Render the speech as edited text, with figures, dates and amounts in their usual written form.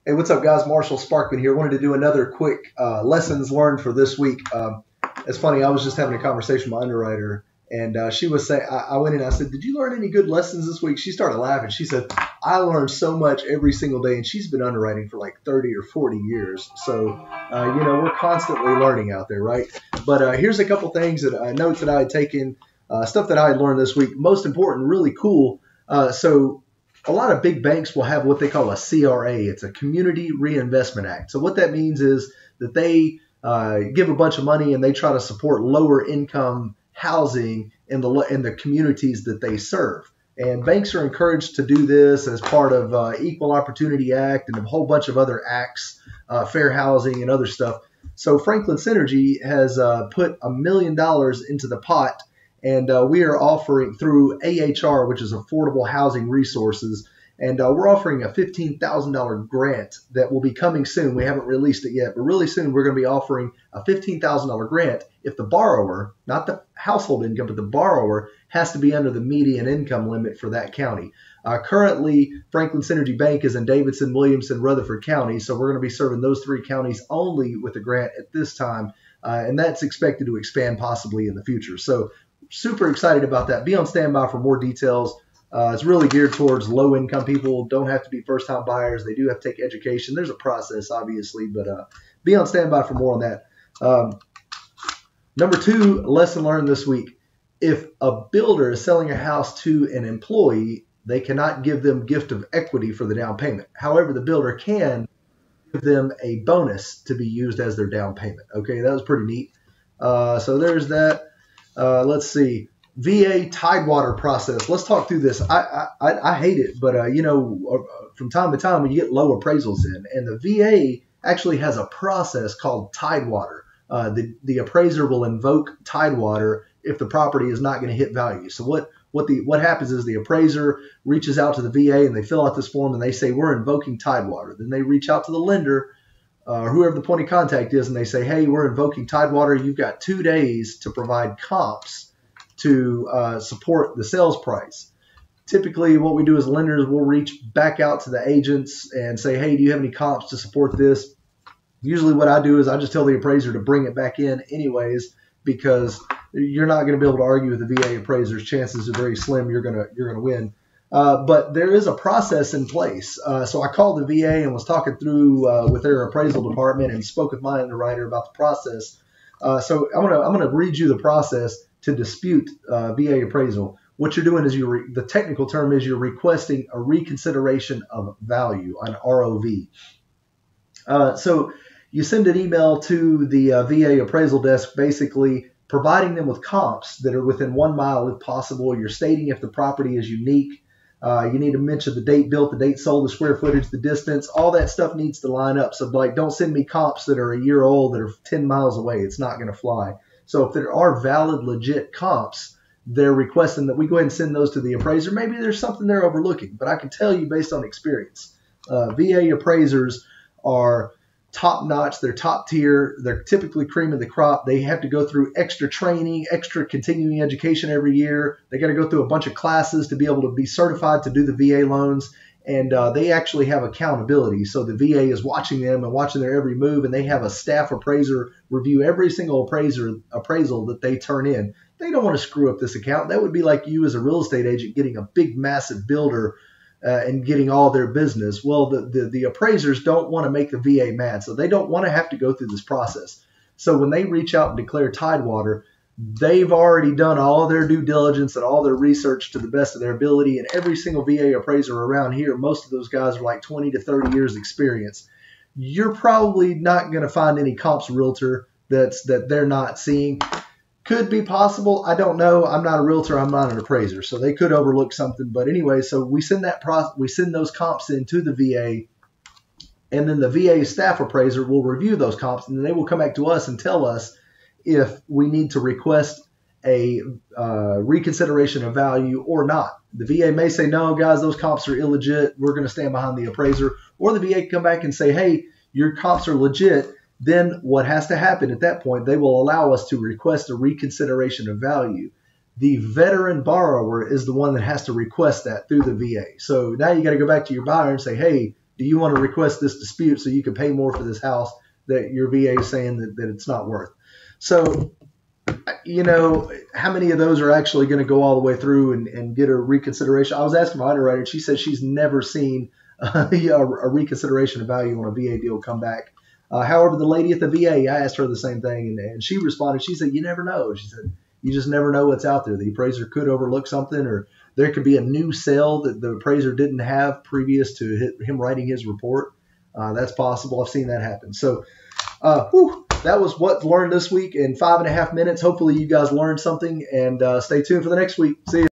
Hey, what's up, guys? Marshall Sparkman here. Wanted to do another quick lessons learned for this week. It's funny, I was just having a conversation with my underwriter, and she was saying, I went in and I said, did you learn any good lessons this week? She started laughing. She said, I learned so much every single day, and she's been underwriting for like 30 or 40 years. So, we're constantly learning out there, right? But here's a couple things notes that I had taken, stuff that I had learned this week. Most important, really cool. So a lot of big banks will have what they call a CRA. It's a Community Reinvestment Act. So what that means is that they give a bunch of money and they try to support lower income housing in the communities that they serve. And banks are encouraged to do this as part of Equal Opportunity Act and a whole bunch of other acts, fair housing and other stuff. So Franklin Synergy has put $1 million into the pot. And we are offering through AHR, which is Affordable Housing Resources, and we're offering a $15,000 grant that will be coming soon. We haven't released it yet, but really soon we're going to be offering a $15,000 grant if the borrower, not the household income, but the borrower has to be under the median income limit for that county. Currently, Franklin Synergy Bank is in Davidson, Williamson, Rutherford County, so we're going to be serving those three counties only with the grant at this time, and that's expected to expand possibly in the future. So super excited about that. Be on standby for more details. It's really geared towards low-income people. Don't have to be first-time buyers. They do have to take education. There's a process, obviously, but be on standby for more on that. Number two, lesson learned this week. If a builder is selling a house to an employee, they cannot give them gift of equity for the down payment. However, the builder can give them a bonus to be used as their down payment. Okay, that was pretty neat. So there's that. Let's see, VA Tidewater process. Let's talk through this. I hate it, but from time to time when you get low appraisals in, and the VA actually has a process called Tidewater. The appraiser will invoke Tidewater if the property is not going to hit value. So what happens is the appraiser reaches out to the VA and they fill out this form and they say, we're invoking Tidewater. Then they reach out to the lender, whoever the point of contact is, and they say, hey, we're invoking Tidewater. You've got 2 days to provide comps to support the sales price. Typically, what we do as lenders, we'll reach back out to the agents and say, hey, do you have any comps to support this? Usually what I do is I just tell the appraiser to bring it back in anyways, because you're not going to be able to argue with the VA appraisers. Chances are very slim you're going to win. But there is a process in place. So I called the VA and was talking through with their appraisal department and spoke with my underwriter about the process. So I'm gonna read you the process to dispute VA appraisal. What you're doing is the technical term is you're requesting a reconsideration of value, an ROV. So you send an email to the VA appraisal desk, basically providing them with comps that are within 1 mile if possible. You're stating if the property is unique. You need to mention the date built, the date sold, the square footage, the distance. All that stuff needs to line up. So, like, don't send me comps that are a year old that are 10 miles away. It's not going to fly. So if there are valid, legit comps, they're requesting that we go ahead and send those to the appraiser. Maybe there's something they're overlooking. But I can tell you based on experience, VA appraisers are top-notch. They're top tier. They're typically cream of the crop. They have to go through extra training, extra continuing education every year. They got to go through a bunch of classes to be able to be certified to do the VA loans. And they actually have accountability. So the VA is watching them and watching their every move, and they have a staff appraiser review every single appraisal that they turn in. They don't want to screw up this account. That would be like you as a real estate agent getting a big, massive builder and getting all their business. Well, the appraisers don't want to make the VA mad, so they don't want to have to go through this process. So when they reach out and declare Tidewater, they've already done all their due diligence and all their research to the best of their ability. And every single VA appraiser around here, most of those guys are like 20 to 30 years experience. You're probably not going to find any comps realtor that they're not seeing. Could be possible. I don't know. I'm not a realtor. I'm not an appraiser. So they could overlook something. But anyway, so we send those comps in to the VA, and then the VA staff appraiser will review those comps, and then they will come back to us and tell us if we need to request a reconsideration of value or not. The VA may say, no, guys, those comps are illegit. We're going to stand behind the appraiser. Or the VA can come back and say, hey, your comps are legit. Then what has to happen at that point, they will allow us to request a reconsideration of value. The veteran borrower is the one that has to request that through the VA. So now you got to go back to your buyer and say, hey, do you want to request this dispute so you can pay more for this house that your VA is saying that it's not worth? So, how many of those are actually going to go all the way through and get a reconsideration? I was asking my underwriter, and she said she's never seen a reconsideration of value on a VA deal come back. However, the lady at the VA, I asked her the same thing, and she responded. She said, you never know. She said, you just never know what's out there. The appraiser could overlook something, or there could be a new sale that the appraiser didn't have previous to him writing his report. That's possible. I've seen that happen. So, that was what learned this week in 5.5 minutes. Hopefully you guys learned something, and stay tuned for the next week. See you.